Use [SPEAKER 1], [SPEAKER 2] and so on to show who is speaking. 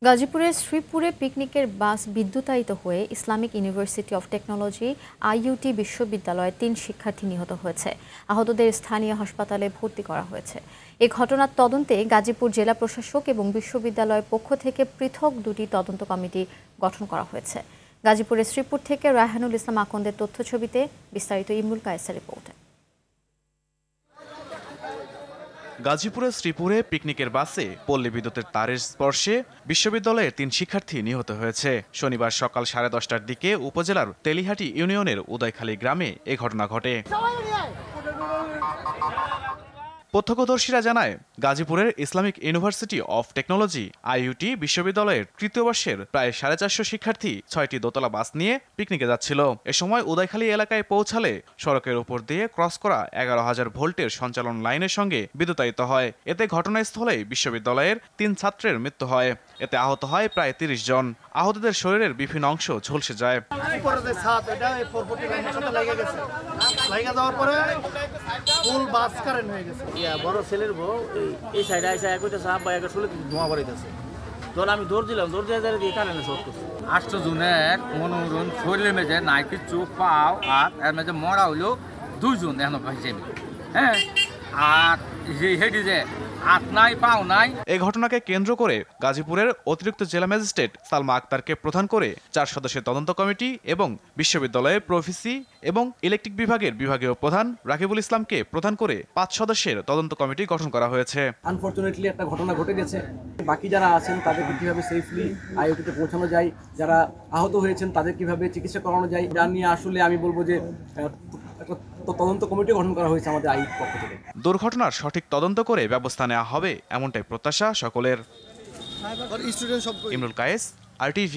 [SPEAKER 1] গাজীপুরের শ্রীপুরে পিকনিকের বাস বিদ্যুতায়িত হয়ে Islamic university of technology IUT বিশ্ববিদ্যালয়ে ৩ শিক্ষার্থী নিহত হয়েছে। আহতদের স্থানীয় হাসপাতালে ভর্তি করা হয়েছে। এ ঘটনার তদন্তে গাজীপুর জেলা প্রশাসক এবং বিশ্ববিদ্যালয়ের পক্ষ থেকে পৃথক ২টি তদন্ত কমিটি গঠন করা হয়েছে। গাজীপুরের শ্রীপুর থেকে রায়হানুল ইসলাম আকন্দের তথ্যছবিতে বিস্তারিত ইমরুল কায়েসের রিপোর্টে।
[SPEAKER 2] গাজীপুরের শ্রীপুরে পিকনিকের বাসে পল্লী বিদ্যুতের তারের স্পর্শে বিশ্ববিদ্যালয়ের ৩ শিক্ষার্থী নিহত হয়েছে। শনিবার সকাল 10:30টার দিকে উপজেলার তেলিহাটি ইউনিয়নের উদয়খালী গ্রামে এ ঘটনা ঘটে। প্রত্যক্ষদর্শীরা জানায়, গাজীপুরের Islamic university of technology IUT বিশ্ববিদ্যালয়ের তৃতীয় বর্ষের প্রায় 450 শিক্ষার্থী 6টি দোতলা বাস নিয়ে পিকনিকে যাচ্ছিল। এ সময় উদয়খালী এলাকায় পৌঁছালে সড়কের উপর দিয়ে ক্রস করা 11,000 ভোল্টের সঞ্চালন লাইনের সঙ্গে বিদ্যুতায়িত হয়। এতে ঘটনাস্থলে বিশ্ববিদ্যালয়ের 3 ছাত্রের মৃত্যু হয়। এতে আহত হয় প্রায় 30 জন। আহতদের শরীরের বিভিন্ন অংশ ঝলসে যায়।
[SPEAKER 3] বড় ছেলের বউ এই সাইডে আইসা কইতেছে আব্বা একা শুলে ধোঁয়া বাড়াইতেছে। তখন আমি দৌড় দিলাম, দৌড় দিয়ে দিয়ে কারেন্ট শর্ট করছে।
[SPEAKER 4] 8 জনের মনোরণ শরীরে মেঝে নাই কিছু পাও আর এর মেঝে মরা হইলো 2 জন এখনো পাইছে। হ্যাঁ, আর যে হেডি যে হাত নাই পাও নাই।
[SPEAKER 2] এই ঘটনাকে কেন্দ্র করে গাজীপুরের অতিরিক্ত জেলা ম্যাজিস্ট্রেট সালমা আক্তারকে প্রধান করে 4 সদস্যের তদন্ত কমিটি এবং বিশ্ববিদ্যালয়ের প্রফেসি এবং ইলেকট্রিক বিভাগের বিভাগীয় প্রধান রাকিবুল ইসলামকে প্রধান করে 5 সদস্যের তদন্ত কমিটি গঠন করা হয়েছে।
[SPEAKER 5] আনফরচুনেটলি একটা ঘটনা ঘটে গেছে। বাকি যারা আছেন তাদেরকে কিভাবে সেফলি আইওটিতে পৌঁছানো যায়, যারা আহত হয়েছেন তাদের কিভাবে চিকিৎসা করানো যায়, যা নিয়ে আসলে আমি বলবো যে তদন্ত কমিটি গঠন করা হয়েছে আমাদের আইইউটির পক্ষ থেকে।
[SPEAKER 2] দুর্ঘটনার সঠিক তদন্ত করে ব্যবস্থা নেওয়া হবে এমনটাই প্রত্যাশা সকলের। ইমরুল কায়েস, RTV।